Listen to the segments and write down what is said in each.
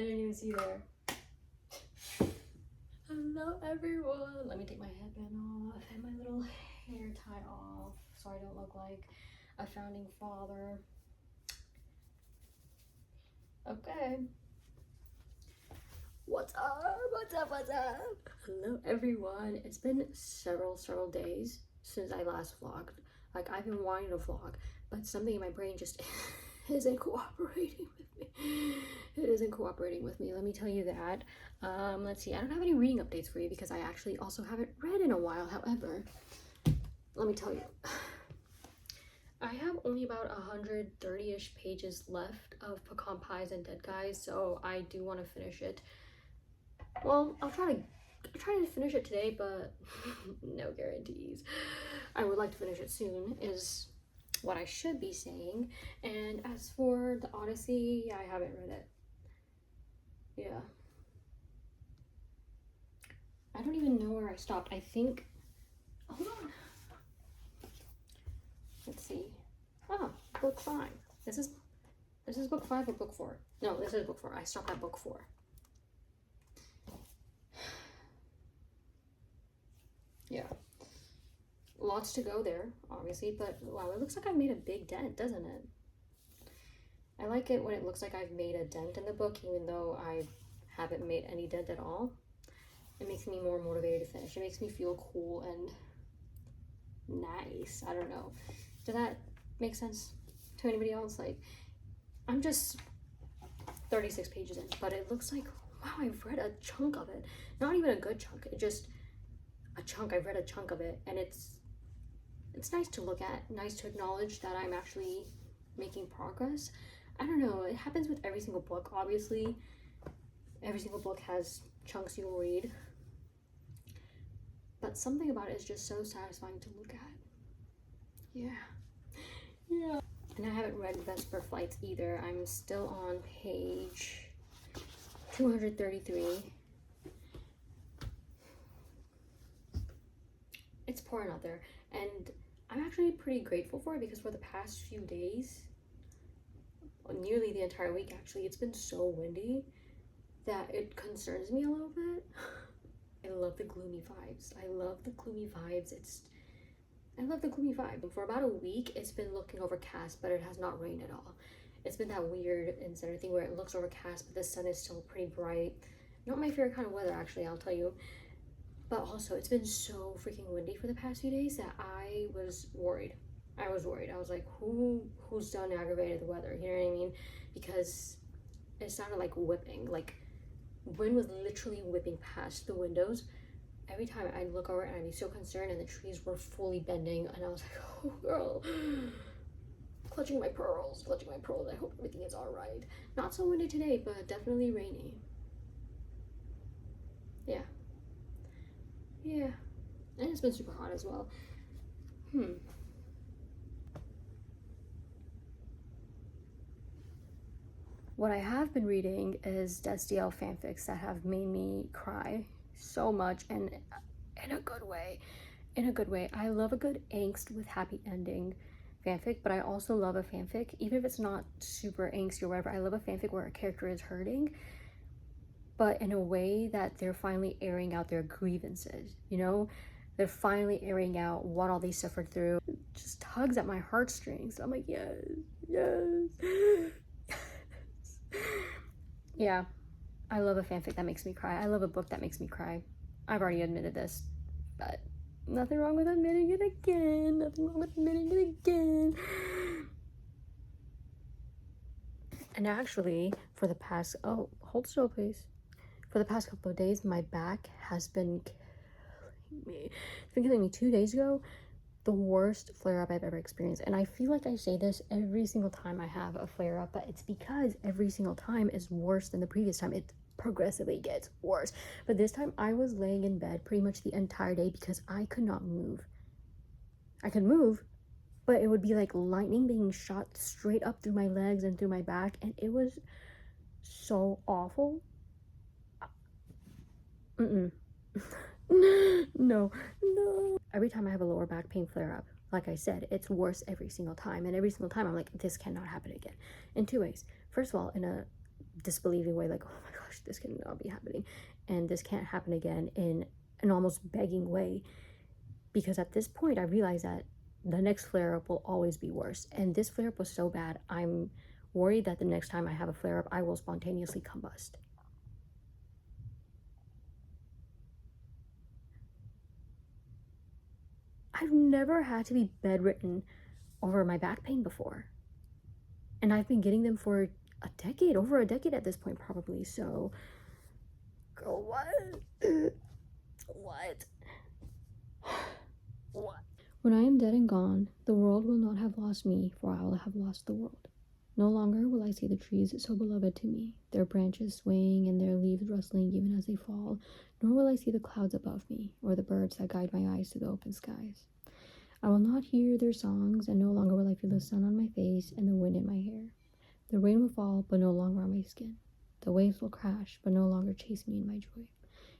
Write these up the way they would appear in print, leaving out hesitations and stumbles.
I didn't even see there. Hello everyone. Let me take my headband off and my little hair tie off so I don't look like a founding father. Okay. What's up? What's up? What's up? Hello everyone. It's been several days since I last vlogged. Like, I've been wanting to vlog, but something in my brain just isn't cooperating with me. It isn't cooperating with me, let me tell you that. Let's see, I don't have any reading updates for you because I actually also haven't read in a while. However, let me tell you, I have only about 130-ish pages left of Pecan Pies and Dead Guys, so I do want to finish it. Well, I'll try to finish it today, but no guarantees. I would like to finish it soon is what I should be saying. And as for the Odyssey, I haven't read it. Yeah. I don't even know where I stopped. I think, hold on. Let's see. Oh, book 5. This is book 5 or book 4? No, this is book 4. I stopped at book 4. Yeah. Lots to go there, obviously, but wow, it looks like I made a big dent, doesn't it? I like it when it looks like I've made a dent in the book, even though I haven't made any dent at all. It makes me more motivated to finish. It makes me feel cool and nice. I don't know. Does that make sense to anybody else? Like, I'm just 36 pages in, but it looks like, wow, I've read a chunk of it. Not even a good chunk, it just a chunk. I've read a chunk of it, and it's nice to look at, nice to acknowledge that I'm actually making progress. I don't know, it happens with every single book, obviously. Every single book has chunks you'll read, but something about it is just so satisfying to look at. Yeah. And I haven't read Vesper Flights either. I'm still on page 233. It's pouring out there, and I'm actually pretty grateful for it because for the past few days, nearly the entire week actually, it's been so windy that it concerns me a little bit. I love the gloomy vibes. I love the gloomy vibes. I love the gloomy vibe. For about a week, it's been looking overcast, but it has not rained at all. It's been that weird center thing where it looks overcast, but the sun is still pretty bright. Not my favorite kind of weather, actually, I'll tell you. But also, it's been so freaking windy for the past few days that I was worried. I was like, who's done aggravated the weather? You know what I mean? Because it sounded like whipping. Like, wind was literally whipping past the windows. Every time I'd look over and I'd be so concerned, and the trees were fully bending, and I was like, oh girl, clutching my pearls. I hope everything is all right. Not so windy today, but definitely rainy. Yeah, and it's been super hot as well. What I have been reading is SDL fanfics that have made me cry so much, and in a good way. I love a good angst with happy ending fanfic, but I also love a fanfic, even if it's not super angsty or whatever, I love a fanfic where a character is hurting, but in a way that they're finally airing out their grievances, you know? They're finally airing out what all they suffered through. It just tugs at my heartstrings. I'm like, yes. Yeah, I love a fanfic that makes me cry. I love a book that makes me cry. I've already admitted this, but nothing wrong with admitting it again. And actually, for the past, hold still please. For the past couple of days, my back has been killing me. It's been killing me. 2 days ago, the worst flare-up I've ever experienced. And I feel like I say this every single time I have a flare-up, but it's because every single time is worse than the previous time. It progressively gets worse. But this time, I was laying in bed pretty much the entire day because I could not move. I could move, but it would be like lightning being shot straight up through my legs and through my back, and it was so awful. No. Every time I have a lower back pain flare up, like I said, it's worse every single time, and every single time I'm like, this cannot happen again, in 2 ways. First of all, in a disbelieving way, like, oh my gosh, this cannot be happening. And this can't happen again, in an almost begging way. Because at this point, I realized that the next flare-up will always be worse. And this flare-up was so bad, I'm worried that the next time I have a flare-up, I will spontaneously combust. I've never had to be bedridden over my back pain before. And I've been getting them for a decade, over a decade at this point, probably. So, girl, what? What? What? When I am dead and gone, the world will not have lost me, for I will have lost the world. No longer will I see the trees so beloved to me, their branches swaying and their leaves rustling even as they fall, nor will I see the clouds above me, or the birds that guide my eyes to the open skies. I will not hear their songs, and no longer will I feel the sun on my face and the wind in my hair. The rain will fall, but no longer on my skin. The waves will crash, but no longer chase me in my joy.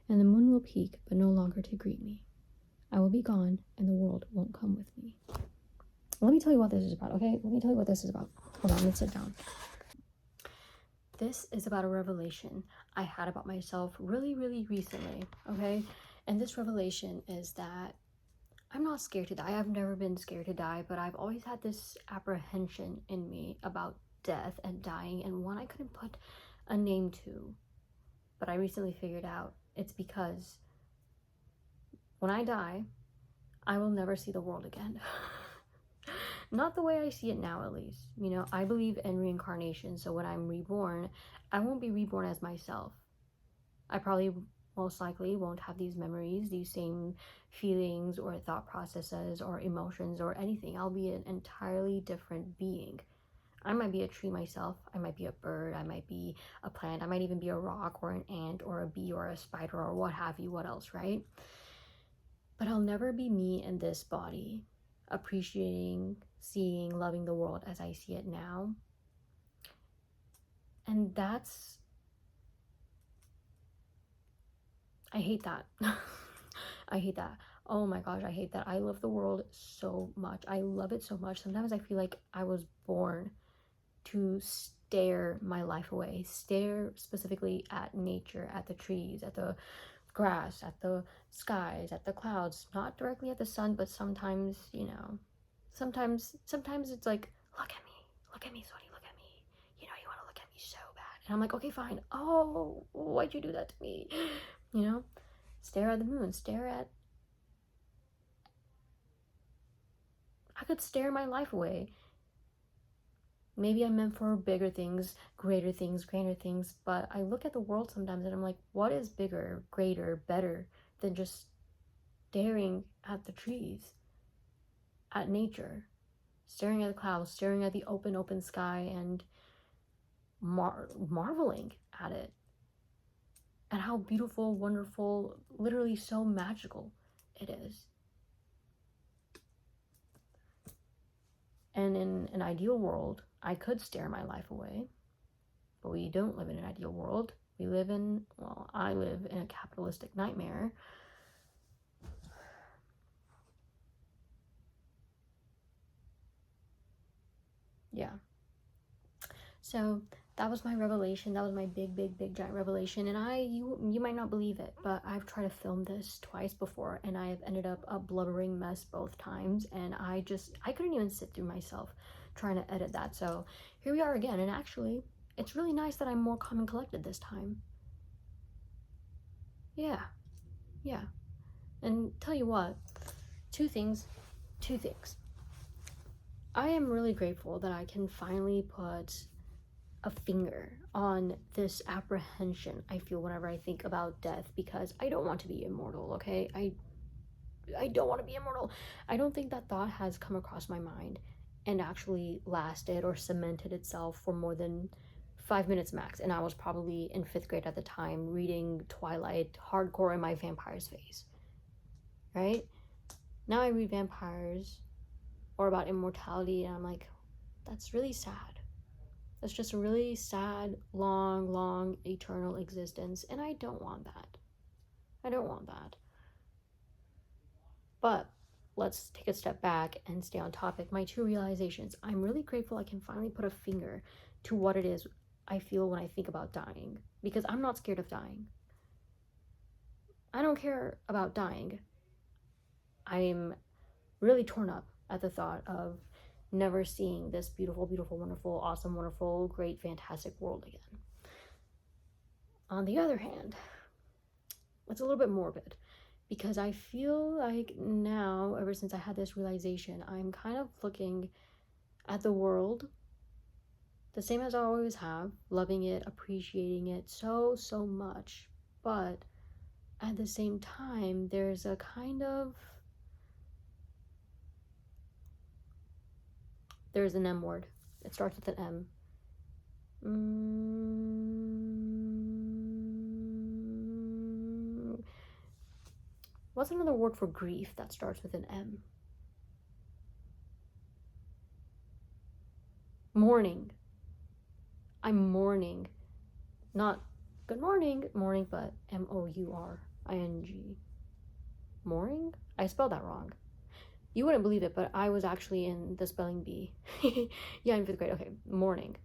And the moon will peak, but no longer to greet me. I will be gone, and the world won't come with me. Let me tell you what this is about, okay? Let me tell you what this is about. Hold on, let's sit down. This is about a revelation I had about myself really, really recently, okay? And this revelation is that I'm not scared to die. I've never been scared to die, but I've always had this apprehension in me about death and dying, and one I couldn't put a name to. But I recently figured out it's because when I die, I will never see the world again. Not the way I see it now, at least. You know, I believe in reincarnation, so when I'm reborn, I won't be reborn as myself. I probably most likely won't have these memories, these same feelings or thought processes or emotions or anything. I'll be an entirely different being. I might be a tree myself, I might be a bird, I might be a plant, I might even be a rock or an ant or a bee or a spider or what have you, what else, right? But I'll never be me in this body, appreciating, seeing, loving the world as I see it now. And I hate that. I hate that. Oh my gosh, I hate that. I love the world so much. I love it so much. Sometimes I feel like I was born to stare my life away, stare specifically at nature, at the trees, at the grass, at the skies, at the clouds, not directly at the sun, but sometimes, you know, sometimes it's like, look at me, Sony, look at me. You know, you want to look at me so bad. And I'm like, okay, fine. Oh, why'd you do that to me? You know, stare at the moon, I could stare my life away. Maybe I'm meant for bigger things, greater things, grander things, but I look at the world sometimes and I'm like, what is bigger, greater, better than just staring at the trees, at nature, staring at the clouds, staring at the open sky, and marveling at it, and how beautiful, wonderful, literally so magical it is. And in an ideal world, I could stare my life away, but we don't live in an ideal world. We live in, well, I live in a capitalistic nightmare. Yeah. So that was my revelation. That was my big giant revelation. And you might not believe it, but I've tried to film this twice before, and I have ended up a blubbering mess both times. And I couldn't even sit through myself trying to edit that. So here we are again. And actually, it's really nice that I'm more calm and collected this time. Yeah. And tell you what, two things. I am really grateful that I can finally put a finger on this apprehension I feel whenever I think about death, because I don't want to be immortal, okay? I don't want to be immortal. I don't think that thought has come across my mind and actually lasted or cemented itself for more than 5 minutes max. And I was probably in 5th grade at the time, reading Twilight hardcore in my vampires phase, right? Now I read vampires or about immortality, and I'm like, that's really sad. That's just a really sad, long, eternal existence, and I don't want that. I don't want that. But let's take a step back and stay on topic. My 2 realizations. I'm really grateful I can finally put a finger to what it is I feel when I think about dying, because I'm not scared of dying. I don't care about dying. I'm really torn up at the thought of never seeing this beautiful, beautiful, wonderful, awesome, wonderful, great, fantastic world again. On the other hand, it's a little bit morbid, because I feel like now, ever since I had this realization, I'm kind of looking at the world the same as I always have, loving it, appreciating it so, so much. But at the same time, there's a kind of, there's an M word. It starts with an M. What's another word for grief that starts with an M? Mourning. I'm mourning. Not good morning, morning, but MOURING. Mooring? I spelled that wrong. You wouldn't believe it, but I was actually in the spelling bee. Yeah, in 5th grade. Okay, mourning.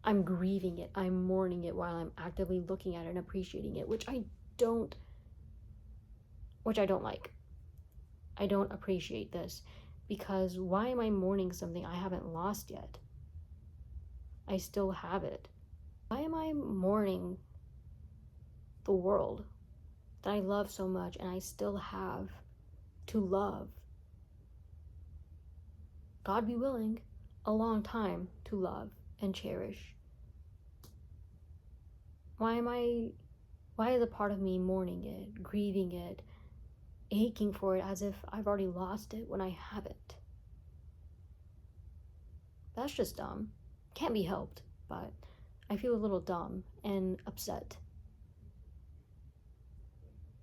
I'm grieving it. I'm mourning it while I'm actively looking at it and appreciating it, which I don't like. I don't appreciate this, because why am I mourning something I haven't lost yet? I still have it. Why am I mourning the world that I love so much and I still have to love? God be willing, a long time to love and cherish. Why is a part of me mourning it, grieving it, aching for it as if I've already lost it when I haven't? That's just dumb. Can't be helped, but I feel a little dumb and upset,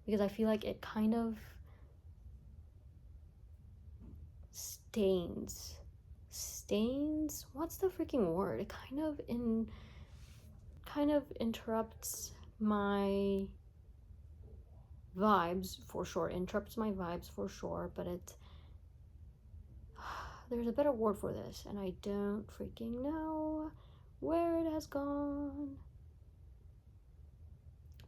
because I feel like it kind of stains, what's the freaking word? It kind of interrupts my vibes for sure, but there's a better word for this, and I don't freaking know where it has gone.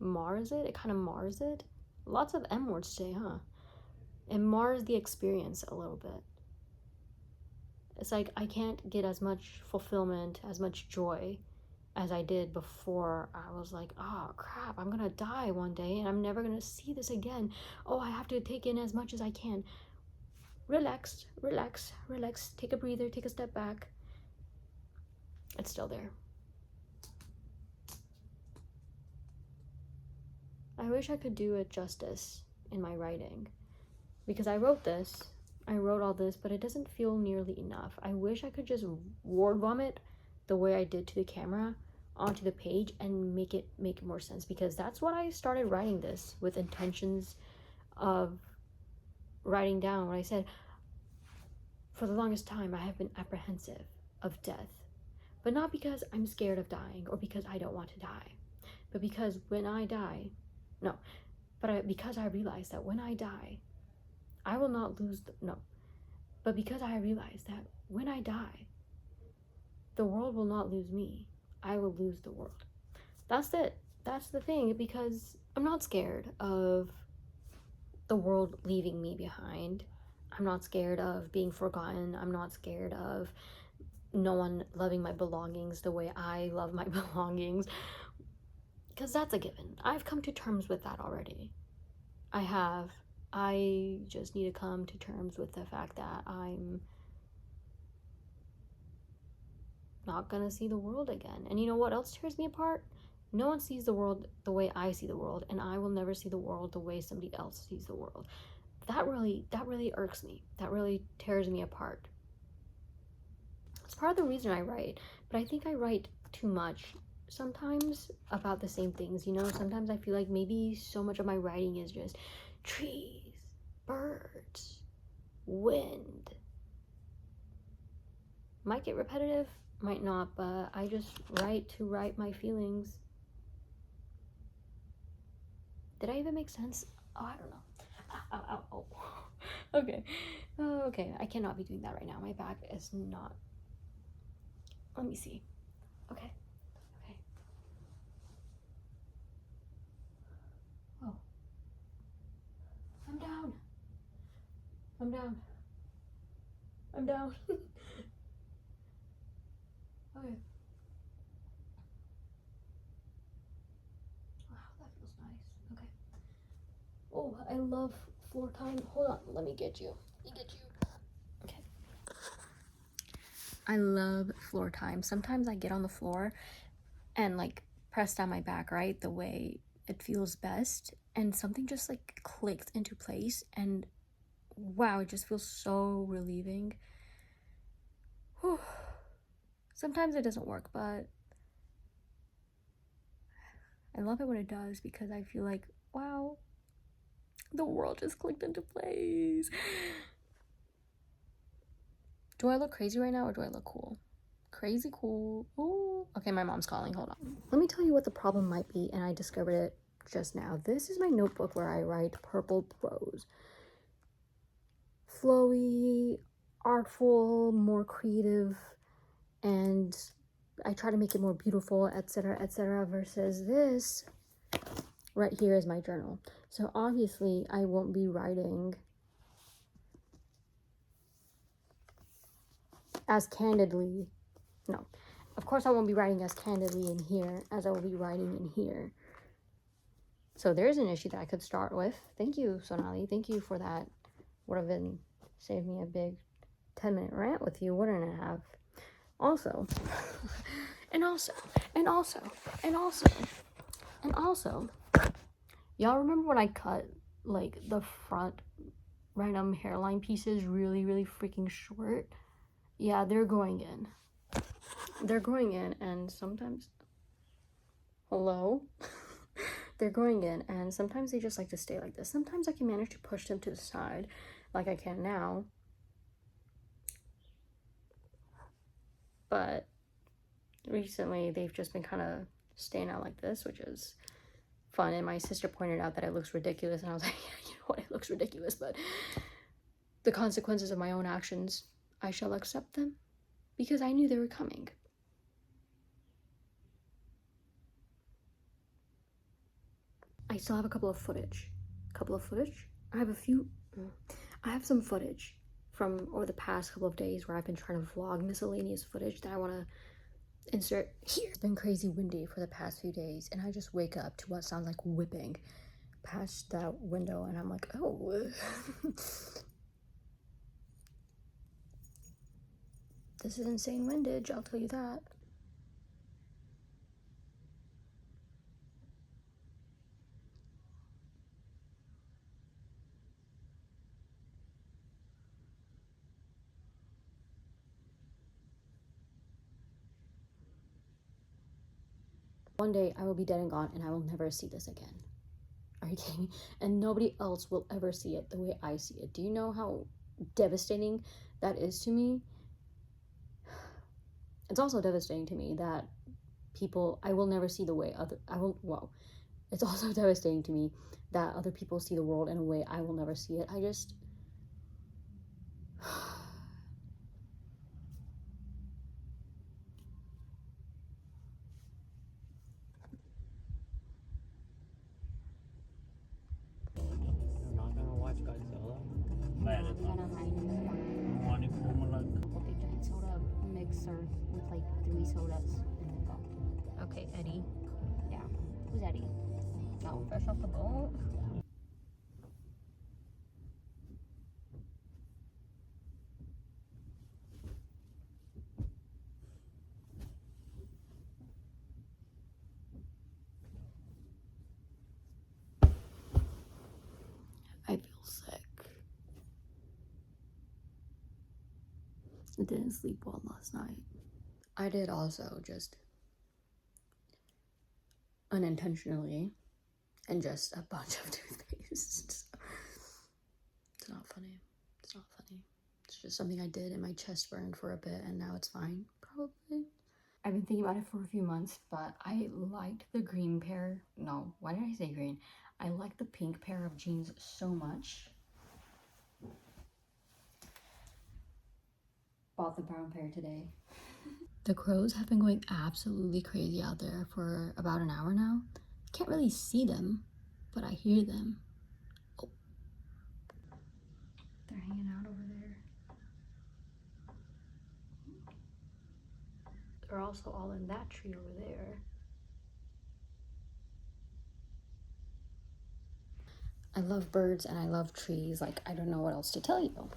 Mars it? It kind of mars it. Lots of M words today, huh? It mars the experience a little bit. It's like I can't get as much fulfillment, as much joy as I did before. I was like, oh crap, I'm gonna die one day and I'm never gonna see this again. Oh, I have to take in as much as I can. Relax, take a breather, take a step back. It's still there. I wish I could do it justice in my writing, because I wrote all this, but it doesn't feel nearly enough. I wish I could just word vomit the way I did to the camera onto the page and make it more sense, because that's what I started writing this with, intentions of writing down what I said. For the longest time, I have been apprehensive of death, but not because I'm scared of dying or because I don't want to die, but because when I die, because I realize that when I die, I will not lose but because I realize that when I die, the world will not lose me. I will lose the world. That's it. That's the thing, because I'm not scared of the world leaving me behind. I'm not scared of being forgotten. I'm not scared of no one loving my belongings the way I love my belongings, because that's a given. I've come to terms with that already. I just need to come to terms with the fact that I'm not gonna see the world again. And you know what else tears me apart? No one sees the world the way I see the world, and I will never see the world the way somebody else sees the world. That really irks me. That really tears me apart. It's part of the reason I write, but I think I write too much sometimes about the same things. Sometimes I feel like maybe so much of my writing is just trees, birds, wind. Might get repetitive, might not, but I just write to write my feelings. Did I even make sense? Oh, I don't know. Ow. Okay, I cannot be doing that right now. My back is not. Let me see. Okay. I'm down. I'm down. I'm down. Okay. Wow, that feels nice. Okay. Oh, I love floor time. Hold on, let me get you. Okay. I love floor time. Sometimes I get on the floor and like press down my back, right? The way it feels best. And something just like clicked into place and wow, it just feels so relieving. Whew. Sometimes it doesn't work, but I love it when it does because I feel like, wow, the world just clicked into place. Do I look crazy right now or do I look cool? Crazy cool. Ooh. Okay, my mom's calling. Hold on. Let me tell you what the problem might be, and I discovered it just now. This is my notebook where I write purple prose. Flowy, artful, more creative, and I try to make it more beautiful, etc., versus this right here is my journal. So obviously I won't be writing as candidly. No, of course I won't be writing as candidly in here as I will be writing in here. So there's an issue that I could start with. Thank you, Sonali. Thank you for that. Would have been saved me a big 10-minute rant with you, wouldn't it have? Also, and also, y'all remember when I cut like the front random hairline pieces really, really freaking short? Yeah, they're going in. They're going in, and sometimes, hello? They're going in, and sometimes they just like to stay like this. Sometimes I can manage to push them to the side, like I can now. But recently, they've just been kind of staying out like this, which is fun. And my sister pointed out that it looks ridiculous, and I was like, yeah, you know what, it looks ridiculous, but the consequences of my own actions, I shall accept them, because I knew they were coming. I still have a couple of footage. I have some footage from over the past couple of days where I've been trying to vlog miscellaneous footage that I want to insert here. It's been crazy windy for the past few days, and I just wake up to what sounds like whipping past that window, and I'm like, oh. This is insane windage, I'll tell you that. One day I will be dead and gone, and I will never see this again. Are you kidding me? And nobody else will ever see it the way I see it. Do you know how devastating that is to me? It's also devastating to me that I will never see the way it's also devastating to me that other people see the world in a way I will never see it. You're not gonna watch Godzilla? I'm gonna hide in the corner. We'll get giant soda mixer with like 3 sodas and then go. Okay, Eddie. Yeah. Who's Eddie? No, fresh off the boat. I feel sick. I didn't sleep well last night. I did also just unintentionally ingest a bunch of toothpaste. It's not funny. It's not funny. It's just something I did and my chest burned for a bit and now it's fine, probably. I've been thinking about it for a few months, but I liked the green pair. No, why did I say green? I liked the pink pair of jeans so much. Bought the brown pair today. The crows have been going absolutely crazy out there for about an hour now. Can't really see them, but I hear them. Oh, They're hanging out over there. They're also all in that tree over there. I love birds and I love trees. Like, I don't know what else to tell you.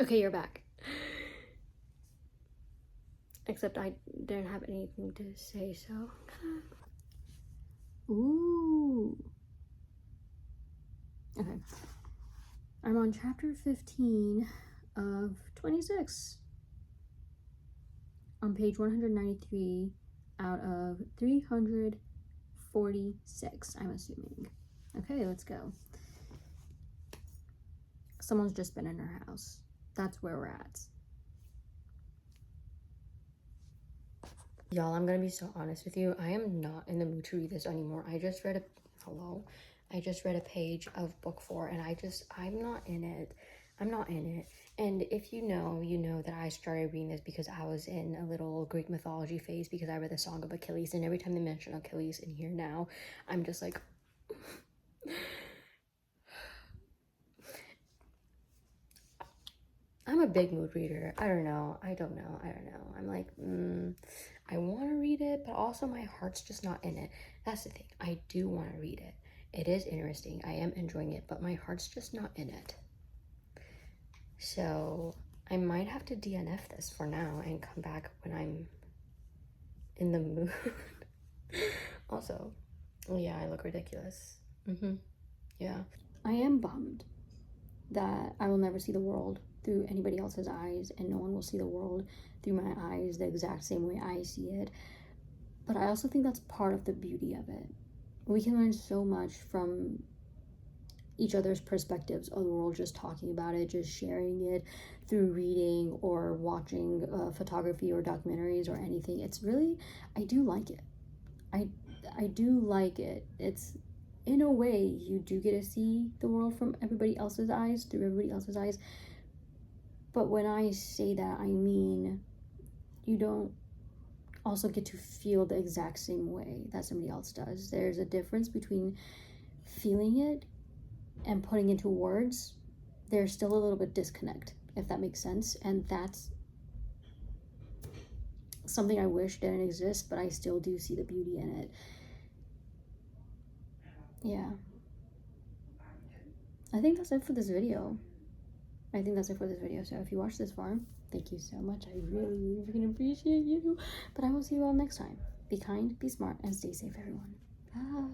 Okay, you're back. Except I didn't have anything to say, so. Ooh. Okay. I'm on chapter 15 of 26. On page 193 out of 346, I'm assuming. Okay, let's go. Someone's just been in her house. That's where we're at. Y'all, I'm gonna be so honest with you. I am not in the mood to read this anymore. I just read a page of book 4 and I'm not in it. I'm not in it. And if you know that I started reading this because I was in a little Greek mythology phase because I read the Song of Achilles, and every time they mention Achilles in here now, I'm just like, I'm a big mood reader. I don't know. I'm like, I want to read it, but also my heart's just not in it. That's the thing. I do want to read it. It is interesting. I am enjoying it, but my heart's just not in it. So I might have to DNF this for now and come back when I'm in the mood. Also, yeah, I look ridiculous. Yeah. I am bummed that I will never see the world through anybody else's eyes, and no one will see the world through my eyes the exact same way I see it. But I also think that's part of the beauty of it. We can learn so much from each other's perspectives of the world, just talking about it, just sharing it through reading or watching photography or documentaries or anything. It's really, I do like it. I do like it. It's, in a way, you do get to see the world from everybody else's eyes, through everybody else's eyes. But when I say that, I mean you don't also get to feel the exact same way that somebody else does. There's a difference between feeling it and putting into words. There's still a little bit disconnect, if that makes sense. And that's something I wish didn't exist, but I still do see the beauty in it. Yeah. I think that's it for this video. So if you watched this far, thank you so much. I really, really freaking appreciate you. But I will see you all next time. Be kind, be smart, and stay safe, everyone. Bye.